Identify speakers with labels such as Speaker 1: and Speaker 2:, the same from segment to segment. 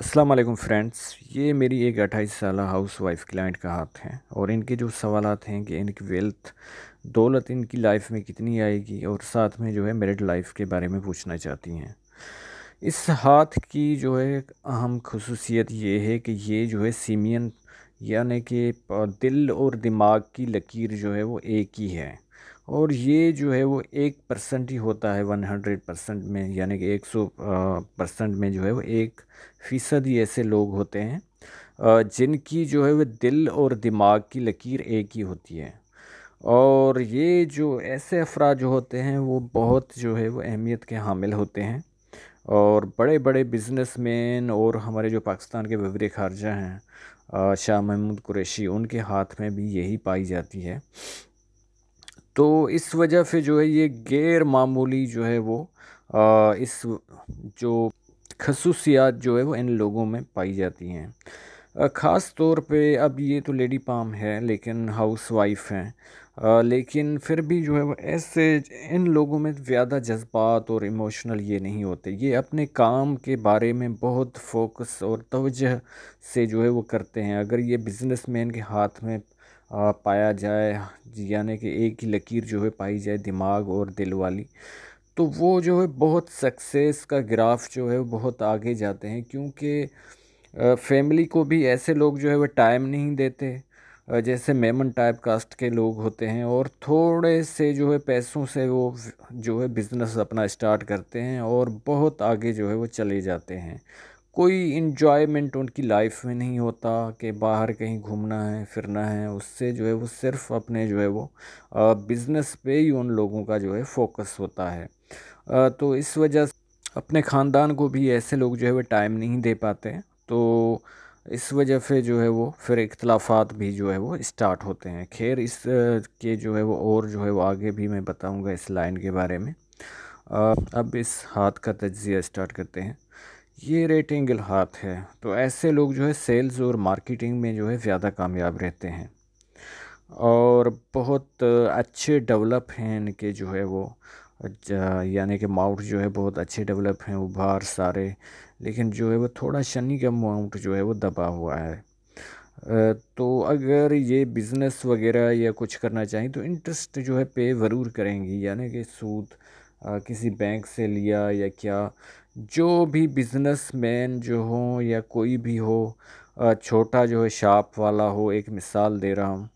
Speaker 1: अस्सलाम वालेकुम फ्रेंड्स। ये मेरी एक 28 साला हाउस वाइफ क्लाइंट का हाथ है और इनके जो सवालात हैं कि इनकी वेल्थ दौलत इनकी लाइफ में कितनी आएगी और साथ में जो है मैरिड लाइफ के बारे में पूछना चाहती हैं। इस हाथ की जो है एक अहम खसूसियत ये है कि ये जो है सीमियन यानी कि दिल और दिमाग की लकीर जो है वो एक ही है। और ये जो है वो 1% ही होता है 100% में, यानी कि 100% में जो है वो 1% ही ऐसे लोग होते हैं जिनकी जो है वो दिल और दिमाग की लकीर एक ही होती है। और ये जो ऐसे अफराद जो होते हैं वो बहुत जो है वो अहमियत के हामिल होते हैं। और बड़े बड़े बिजनेसमैन और हमारे जो पाकिस्तान के वज़ीर ख़ारजा हैं शाह महमूद कुरैशी, उनके हाथ में भी यही पाई जाती है। तो इस वजह से जो है ये गैर मामूली जो है वो इस जो खसूसियात जो है वो इन लोगों में पाई जाती हैं। ख़ास तौर पे अब ये तो लेडी पाम है लेकिन हाउस वाइफ हैं, लेकिन फिर भी जो है वो ऐसे इन लोगों में ज़्यादा जज्बात और इमोशनल ये नहीं होते। ये अपने काम के बारे में बहुत फोकस और तवज्जो से जो है वो करते हैं। अगर ये बिजनेसमैन के हाथ में पाया जाए, यानी कि एक ही लकीर जो है पाई जाए दिमाग और दिल वाली, तो वो जो है बहुत सक्सेस का ग्राफ जो है वो बहुत आगे जाते हैं। क्योंकि फैमिली को भी ऐसे लोग जो है वो टाइम नहीं देते, जैसे मेमन टाइप कास्ट के लोग होते हैं, और थोड़े से जो है पैसों से वो जो है बिज़नेस अपना स्टार्ट करते हैं और बहुत आगे जो है वो चले जाते हैं। कोई इन्जॉयमेंट उनकी लाइफ में नहीं होता कि बाहर कहीं घूमना है फिरना है, उससे जो है वो सिर्फ अपने जो है वो बिज़नेस पे ही उन लोगों का जो है फोकस होता है। तो इस वजह से अपने ख़ानदान को भी ऐसे लोग जो है वो टाइम नहीं दे पाते हैं। तो इस वजह से जो है वो फिर इख्तलाफात भी जो है वो स्टार्ट होते हैं। खैर इस के जो है वो और जो है वो आगे भी मैं बताऊंगा इस लाइन के बारे में। अब इस हाथ का तज्ज़िया स्टार्ट करते हैं। ये रेक्टेंगल हाथ है, तो ऐसे लोग जो है सेल्स और मार्केटिंग में जो है ज़्यादा कामयाब रहते हैं और बहुत अच्छे डेवलप हैं इनके जो है वो यानी कि माउथ जो है बहुत अच्छे डेवलप हैं, उभार सारे। लेकिन जो है वो थोड़ा शनि का माउथ जो है वो दबा हुआ है। तो अगर ये बिज़नेस वगैरह या कुछ करना चाहें तो इंटरेस्ट जो है पे ज़रूर करेंगी, यानी कि सूद किसी बैंक से लिया या क्या। जो भी बिजनेसमैन जो हो या कोई भी हो, छोटा जो है शॉप वाला हो, एक मिसाल दे रहा हूँ,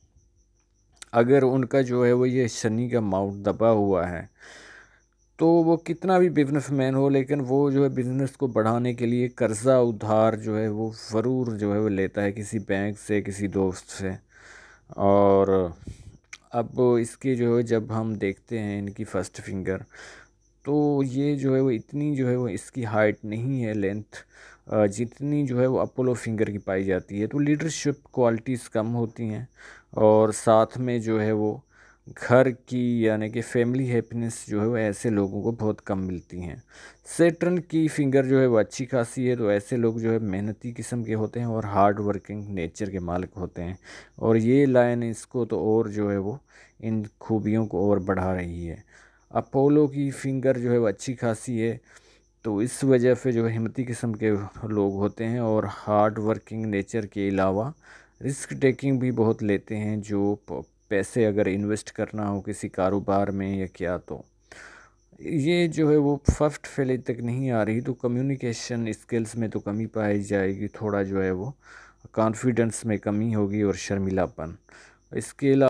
Speaker 1: अगर उनका जो है वो ये शनि का माउथ दबा हुआ है तो वो कितना भी बिजनेसमैन हो लेकिन वो जो है बिज़नेस को बढ़ाने के लिए कर्ज़ा उधार जो है वो ज़रूर जो है वो लेता है किसी बैंक से, किसी दोस्त से। और अब इसके जो है जब हम देखते हैं इनकी फ़र्स्ट फिंगर, तो ये जो है वो इतनी जो है वो इसकी हाइट नहीं है, लेंथ जितनी जो है वो अपोलो फिंगर की पाई जाती है। तो लीडरशिप क्वालिटीज़ कम होती हैं और साथ में जो है वो घर की यानी कि फैमिली हैप्पीनेस जो है वो ऐसे लोगों को बहुत कम मिलती हैं। सेटर्न की फिंगर जो है वो अच्छी खासी है, तो ऐसे लोग जो है मेहनती किस्म के होते हैं और हार्ड वर्किंग नेचर के मालिक होते हैं। और ये लाइन इसको तो और जो है वो इन खूबियों को और बढ़ा रही है। अपोलो की फिंगर जो है वो अच्छी खासी है, तो इस वजह से जो है हिम्मती किस्म के लोग होते हैं और हार्ड वर्किंग नेचर के अलावा रिस्क टेकिंग भी बहुत लेते हैं। जो पैसे अगर इन्वेस्ट करना हो किसी कारोबार में या क्या, तो ये जो है वो फर्स्ट फैले तक नहीं आ रही। तो कम्युनिकेशन स्किल्स में तो कमी पाई जाएगी, थोड़ा जो है वो कॉन्फिडेंस में कमी होगी और शर्मिलापन। इसके अलावा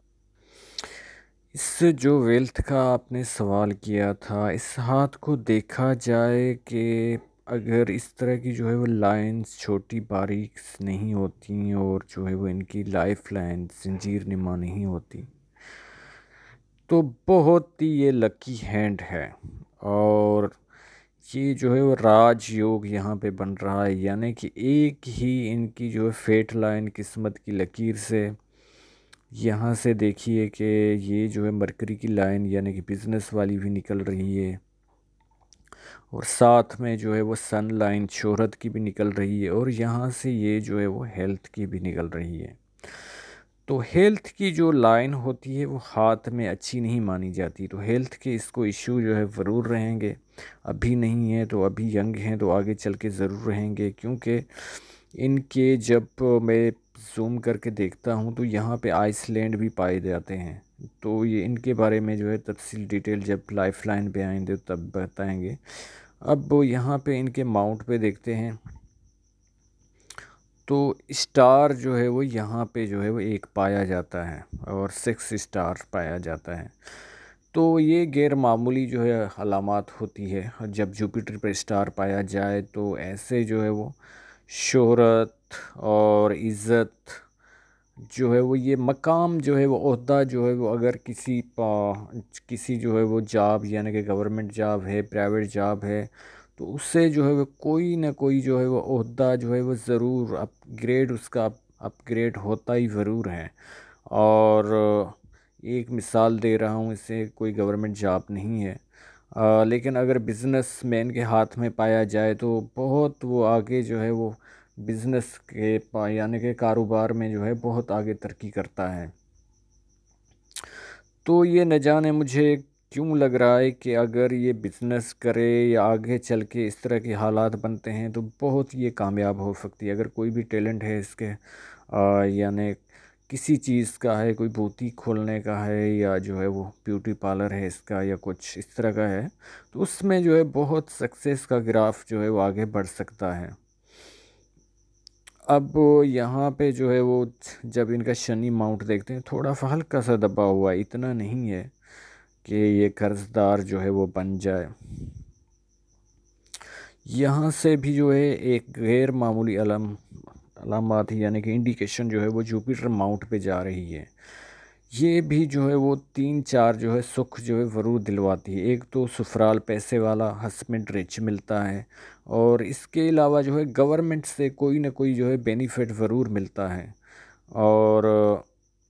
Speaker 1: इस जो वेल्थ का आपने सवाल किया था, इस हाथ को देखा जाए कि अगर इस तरह की जो है वो लाइंस छोटी बारीक नहीं होती और जो है वो इनकी लाइफ लाइन जंजीर नुमा नहीं होती, तो बहुत ही ये लकी हैंड है। और ये जो है वो राजयोग यहाँ पे बन रहा है, यानी कि एक ही इनकी जो है फेट लाइन किस्मत की लकीर से यहाँ से देखिए कि ये जो है मरकरी की लाइन यानी कि बिज़नेस वाली भी निकल रही है और साथ में जो है वो सन लाइन शोहरत की भी निकल रही है और यहाँ से ये जो है वो हेल्थ की भी निकल रही है। तो हेल्थ की जो लाइन होती है वो हाथ में अच्छी नहीं मानी जाती। तो हेल्थ के इसको इश्यू जो है ज़रूर रहेंगे। अभी नहीं है तो अभी यंग हैं तो आगे चल के ज़रूर रहेंगे, क्योंकि इनके जब मैं जूम करके देखता हूँ तो यहाँ पे आइसलैंड भी पाए जाते हैं। तो ये इनके बारे में जो है तफसील डिटेल जब लाइफ लाइन पे आएंगे तब बताएंगे। अब यहाँ पे इनके माउंट पे देखते हैं तो स्टार जो है वो यहाँ पे जो है वो एक पाया जाता है और 6 स्टार पाया जाता है। तो ये गैर मामूली जो है अलामात होती है। और जब जुपिटर पर स्टार पाया जाए तो ऐसे जो है वो शोहरत और इज़्ज़त जो है वो ये मकाम जो है वो ओहदा जो है वो अगर किसी जो है वो जॉब यानी कि गवर्नमेंट जॉब है, प्राइवेट जॉब है, तो उससे जो है वो कोई ना कोई जो है वो ओहदा जो है वो ज़रूर अपग्रेड उसका अपग्रेड होता ही ज़रूर है। और एक मिसाल दे रहा हूँ, इससे कोई गवर्नमेंट जॉब नहीं है, लेकिन अगर बिज़नेसमैन के हाथ में पाया जाए तो बहुत वो आगे जो है वो बिज़नेस के यानी कि कारोबार में जो है बहुत आगे तरक्की करता है। तो ये न जाने मुझे क्यों लग रहा है कि अगर ये बिज़नेस करे या आगे चल के इस तरह के हालात बनते हैं तो बहुत ये कामयाब हो सकती है। अगर कोई भी टैलेंट है इसके यानी किसी चीज़ का है, कोई बुटीक खोलने का है या जो है वो ब्यूटी पार्लर है इसका या कुछ इस तरह का है, तो उसमें जो है बहुत सक्सेस का ग्राफ जो है वो आगे बढ़ सकता है। अब यहाँ पे जो है वो जब इनका शनि माउंट देखते हैं थोड़ा सा हल्का सा दबा हुआ है, इतना नहीं है कि ये कर्जदार जो है वो बन जाए। यहाँ से भी जो है एक गैर मामूली अलामत यानी कि इंडिकेशन जो है वो जुपिटर माउंट पे जा रही है। ये भी जो है वो 3-4 जो है सुख जो है ज़रूर दिलवाती है। एक तो ससुराल पैसे वाला हस्बैंड रिच मिलता है, और इसके अलावा जो है गवर्नमेंट से कोई ना कोई जो है बेनिफिट ज़रूर मिलता है। और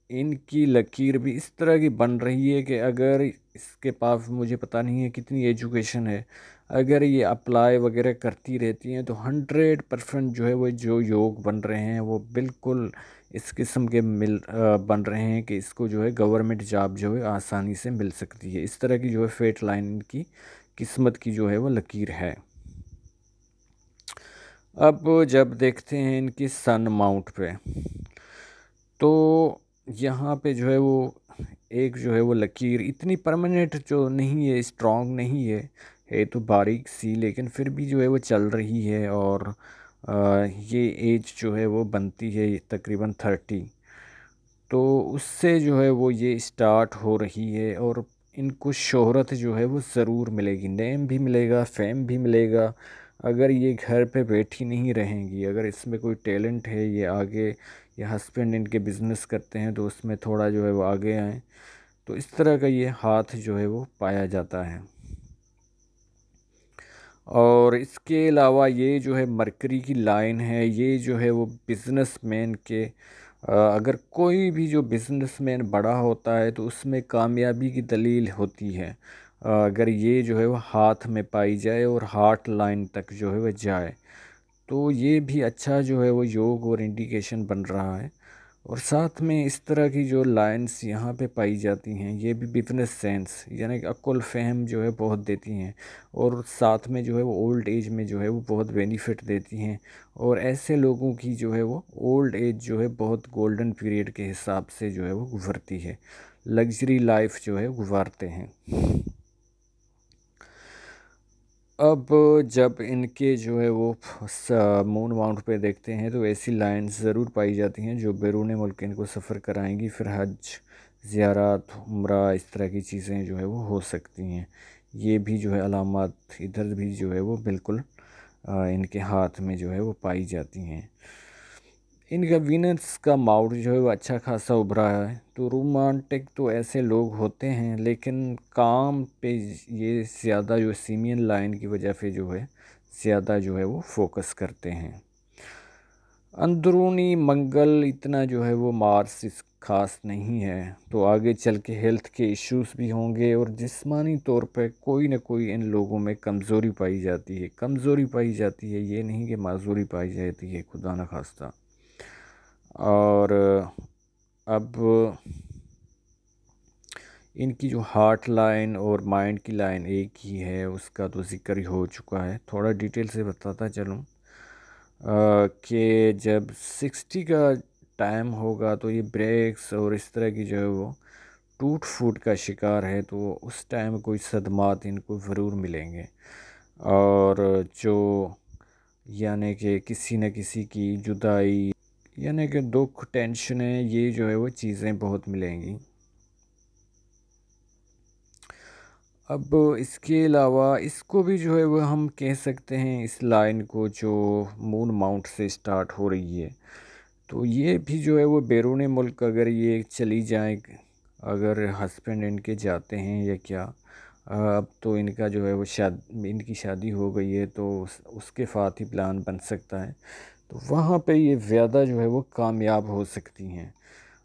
Speaker 1: इनकी लकीर भी इस तरह की बन रही है कि अगर इसके पास मुझे पता नहीं है कितनी एजुकेशन है, अगर ये अप्लाई वगैरह करती रहती हैं तो 100% जो है वो जो योग बन रहे हैं वो बिल्कुल इस किस्म के बन रहे हैं कि इसको जो है गवर्नमेंट जॉब जो है आसानी से मिल सकती है। इस तरह की जो है फेट लाइन इनकी किस्मत की जो है वो लकीर है। अब जब देखते हैं इनकी सन माउंट पे, तो यहाँ पे जो है वो एक जो है वो लकीर इतनी परमानेंट जो नहीं है, स्ट्रॉन्ग नहीं है तो बारीक सी, लेकिन फिर भी जो है वो चल रही है। और ये एज जो है वो बनती है तकरीबन 30, तो उससे जो है वो ये स्टार्ट हो रही है। और इनको शोहरत जो है वो ज़रूर मिलेगी, नेम भी मिलेगा, फेम भी मिलेगा। अगर ये घर पे बैठी नहीं रहेंगी, अगर इसमें कोई टैलेंट है, ये आगे या हस्बैंड इनके बिज़नेस करते हैं तो उसमें थोड़ा जो है वो आगे आएँ, तो इस तरह का ये हाथ जो है वो पाया जाता है। और इसके अलावा ये जो है मरकरी की लाइन है, ये जो है वो बिज़नेसमैन के अगर कोई भी जो बिज़नेसमैन बड़ा होता है तो उसमें कामयाबी की दलील होती है। अगर ये जो है वो हाथ में पाई जाए और हार्ट लाइन तक जो है वो जाए, तो ये भी अच्छा जो है वो योग और इंडिकेशन बन रहा है। और साथ में इस तरह की जो लाइंस यहाँ पे पाई जाती हैं ये भी बिजनेस सेंस यानी कि अक्ल फ़हम जो है बहुत देती हैं। और साथ में जो है वो ओल्ड एज में जो है वो बहुत बेनिफिट देती हैं। और ऐसे लोगों की जो है वो ओल्ड एज जो है बहुत गोल्डन पीरियड के हिसाब से जो है वो गुजरती है, लग्जरी लाइफ जो है गुजारते हैं। अब जब इनके जो है वो मून माउंट पे देखते हैं तो ऐसी लाइन्स ज़रूर पाई जाती हैं जो बैरून मुल्क इनको सफ़र कराएंगी। फिर हज, ज़ियारत, उम्रा, इस तरह की चीज़ें जो है वो हो सकती हैं। ये भी जो है अलामत इधर भी जो है वो बिल्कुल इनके हाथ में जो है वो पाई जाती हैं। इनका वीनस का माउट जो है वो अच्छा खासा उभरा है। तो रोमांटिक तो ऐसे लोग होते हैं, लेकिन काम पे ये ज़्यादा जो सीमियन लाइन की वजह से जो है ज़्यादा जो है वो फोकस करते हैं। अंदरूनी मंगल इतना जो है वो मार्स इस खास नहीं है, तो आगे चल के हेल्थ के इश्यूज़ भी होंगे। और जिस्मानी तौर पे कोई ना कोई इन लोगों में कमज़ोरी पाई जाती है। कमज़ोरी पाई जाती है, ये नहीं कि माजूरी पाई जाती है, खुदा न खास्ता। और अब इनकी जो हार्ट लाइन और माइंड की लाइन एक ही है, उसका तो जिक्र ही हो चुका है। थोड़ा डिटेल से बताता चलूँ कि जब 60 का टाइम होगा तो ये ब्रेक्स और इस तरह की जो है वो टूट फूट का शिकार है, तो उस टाइम कोई सदमात इनको ज़रूर मिलेंगे। और जो यानी कि किसी न किसी की जुदाई, यानी कि दुख, टेंशनें, ये जो है वो चीज़ें बहुत मिलेंगी। अब इसके अलावा इसको भी जो है वो हम कह सकते हैं, इस लाइन को जो मून माउंट से स्टार्ट हो रही है, तो ये भी जो है वो बैरून मुल्क अगर ये चली जाए, अगर हस्बैंड इनके जाते हैं या क्या, अब तो इनका जो है वो इनकी शादी हो गई है, तो उसके साथ ही प्लान बन सकता है, तो वहाँ पे ये ज़्यादा जो है वो कामयाब हो सकती हैं।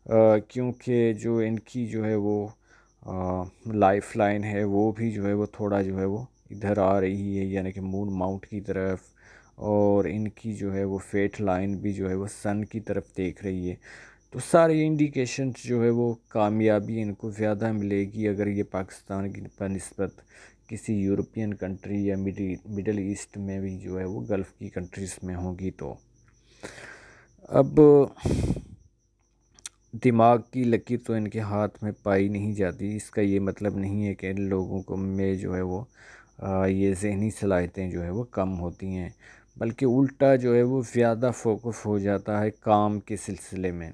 Speaker 1: क्योंकि जो इनकी जो है वो लाइफ लाइन है वो भी जो है वो थोड़ा जो है वो इधर आ रही है, यानी कि मून माउंट की तरफ, और इनकी जो है वो फेट लाइन भी जो है वो सन की तरफ देख रही है। तो सारे इंडिकेशन जो है वो कामयाबी इनको ज़्यादा मिलेगी अगर ये पाकिस्तान की बनस्बत किसी यूरोपियन कंट्री या मिडल ईस्ट में भी जो है वो गल्फ़ की कंट्रीज़ में होगी। तो अब दिमाग की लकीर तो इनके हाथ में पाई नहीं जाती। इसका ये मतलब नहीं है कि इन लोगों को में जो है वो ये ज़हनी सलाहियतें जो है वो कम होती हैं, बल्कि उल्टा जो है वो ज़्यादा फोकस हो जाता है काम के सिलसिले में।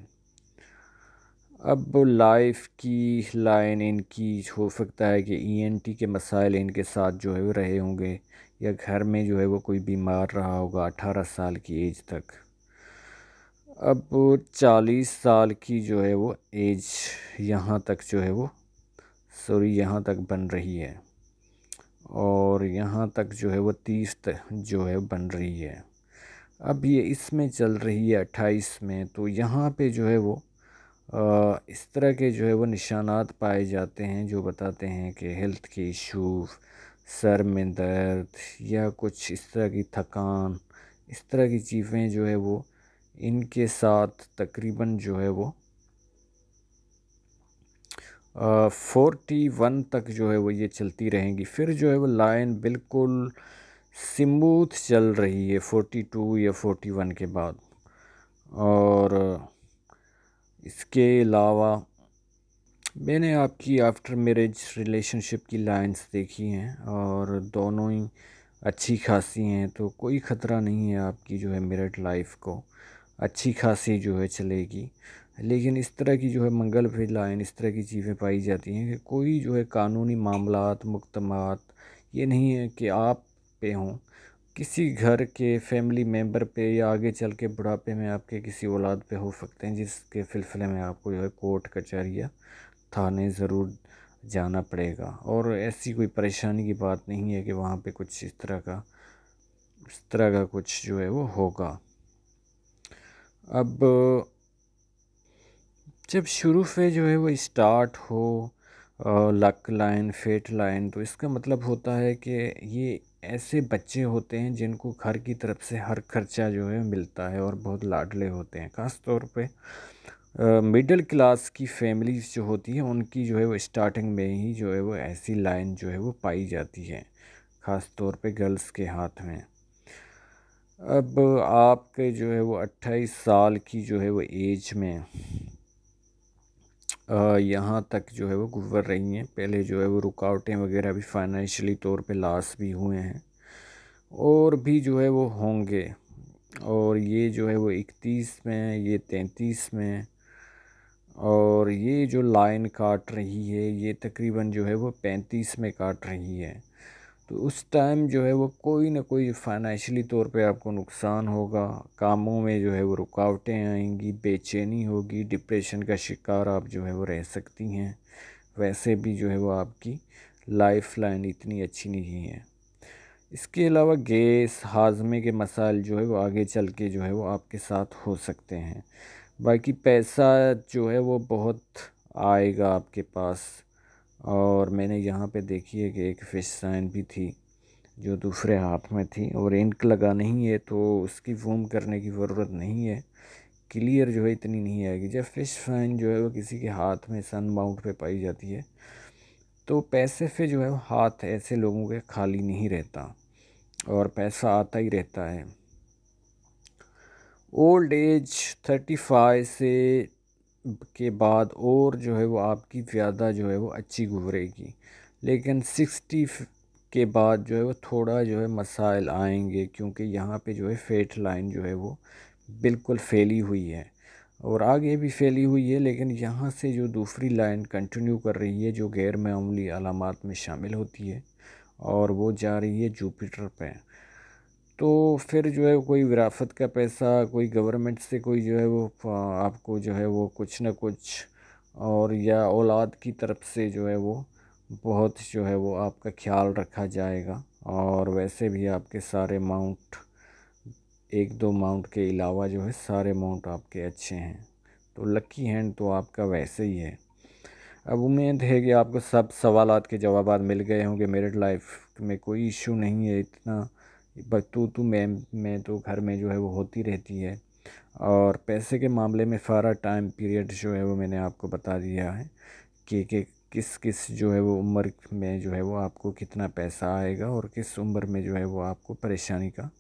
Speaker 1: अब लाइफ की लाइन इनकी हो सकता है कि ईएनटी के मसाइल इनके साथ जो है वो रहे होंगे, या घर में जो है वो कोई बीमार रहा होगा 18 साल की एज तक। अब 40 साल की जो है वो एज यहाँ तक जो है वो यहाँ तक बन रही है, और यहाँ तक जो है वो 30 तक जो है बन रही है। अब ये इसमें चल रही है 28 में, तो यहाँ पे जो है वो इस तरह के जो है वो निशानात पाए जाते हैं जो बताते हैं कि हेल्थ के इशू, सर में दर्द या कुछ इस तरह की थकान, इस तरह की चीज़ें जो है वो इनके साथ तकरीबन जो है वो 41 तक जो है वो ये चलती रहेंगी। फिर जो है वो लाइन बिल्कुल स्मूथ चल रही है 42 या 41 के बाद। और इसके अलावा मैंने आपकी आफ्टर मैरिज रिलेशनशिप की लाइंस देखी हैं, और दोनों ही अच्छी खासी हैं, तो कोई ख़तरा नहीं है आपकी जो है मैरिड लाइफ को, अच्छी खासी जो है चलेगी। लेकिन इस तरह की जो है मंगल पे लाइन, इस तरह की चीज़ें पाई जाती हैं कि कोई जो है कानूनी मामलात, मुकदमात, ये नहीं है कि आप पे हों, किसी घर के फैमिली मेम्बर पे, या आगे चल के बुढ़ापे में आपके किसी औलाद पे हो सकते हैं, जिसके सिलसिले में आपको जो है कोर्ट कचहरी या थाने ज़रूर जाना पड़ेगा। और ऐसी कोई परेशानी की बात नहीं है कि वहाँ पे कुछ इस तरह का कुछ जो है वो होगा। अब जब शुरू से जो है वो स्टार्ट हो लक लाइन, फेट लाइन, तो इसका मतलब होता है कि ये ऐसे बच्चे होते हैं जिनको घर की तरफ से हर खर्चा जो है मिलता है और बहुत लाडले होते हैं। ख़ास तौर पे मिडिल क्लास की फैमिलीज जो होती है उनकी जो है वो स्टार्टिंग में ही जो है वो ऐसी लाइन जो है वो पाई जाती है, ख़ास तौर पे गर्ल्स के हाथ में। अब आपके जो है वो 28 साल की जो है वो एज में यहाँ तक जो है वो गुजर रही हैं। पहले जो है वो रुकावटें वगैरह भी फाइनेंशियली तौर पे लॉस भी हुए हैं, और भी जो है वो होंगे। और ये जो है वो 31 में, ये 33 में, और ये जो लाइन काट रही है ये तकरीबन जो है वो 35 में काट रही है। तो उस टाइम जो है वो कोई ना कोई फाइनेंशियली तौर पे आपको नुकसान होगा, कामों में जो है वो रुकावटें आएंगी, बेचैनी होगी, डिप्रेशन का शिकार आप जो है वो रह सकती हैं। वैसे भी जो है वो आपकी लाइफ लाइन इतनी अच्छी नहीं है। इसके अलावा गैस, हाजमे के मसाइल जो है वो आगे चल के जो है वो आपके साथ हो सकते हैं। बाकी पैसा जो है वो बहुत आएगा आपके पास। और मैंने यहाँ पे देखी है कि एक फिश साइन भी थी जो दूसरे हाथ में थी, और इंक लगा नहीं है तो उसकी जूम करने की ज़रूरत नहीं है, क्लियर जो है इतनी नहीं आएगी। जब फिश फाइन जो है वो किसी के हाथ में सन माउंट पे पाई जाती है तो पैसे पे जो है वो हाथ ऐसे लोगों के खाली नहीं रहता और पैसा आता ही रहता है। ओल्ड एज 35 से के बाद और जो है वो आपकी ज़्यादा जो है वो अच्छी गुजरेगी, लेकिन 60 के बाद जो है वो थोड़ा जो है मसाइल आएंगे, क्योंकि यहाँ पे जो है फेट लाइन जो है वो बिल्कुल फैली हुई है और आगे भी फैली हुई है, लेकिन यहाँ से जो दूसरी लाइन कंटिन्यू कर रही है जो गैर मामूली अलामात में शामिल होती है और वो जा रही है जुपिटर पे। तो फिर जो है कोई विरासत का पैसा, कोई गवर्नमेंट से कोई जो है वो आपको जो है वो कुछ ना कुछ, और या औलाद की तरफ से जो है वो बहुत जो है वो आपका ख्याल रखा जाएगा। और वैसे भी आपके सारे माउंट, एक दो माउंट के अलावा जो है सारे माउंट आपके अच्छे हैं, तो लकी हैंड तो आपका वैसे ही है। अब उम्मीद है कि आपको सब सवालात के जवाब मिल गए होंगे। मेरिड लाइफ में कोई इशू नहीं है इतना, बस तू मैं तो घर में जो है वो होती रहती है। और पैसे के मामले में सारा टाइम पीरियड जो है वो मैंने आपको बता दिया है कि किस किस जो है वो उम्र में जो है वो आपको कितना पैसा आएगा और किस उम्र में जो है वो आपको परेशानी का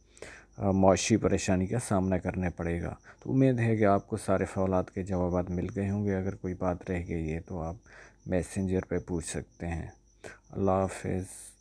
Speaker 1: मुआशी परेशानी का सामना करना पड़ेगा। तो उम्मीद है कि आपको सारे सवालात के जवाब मिल गए होंगे। अगर कोई बात रह गई है तो आप मैसेंजर पे पूछ सकते हैं। अल्लाह हाफ़िज़।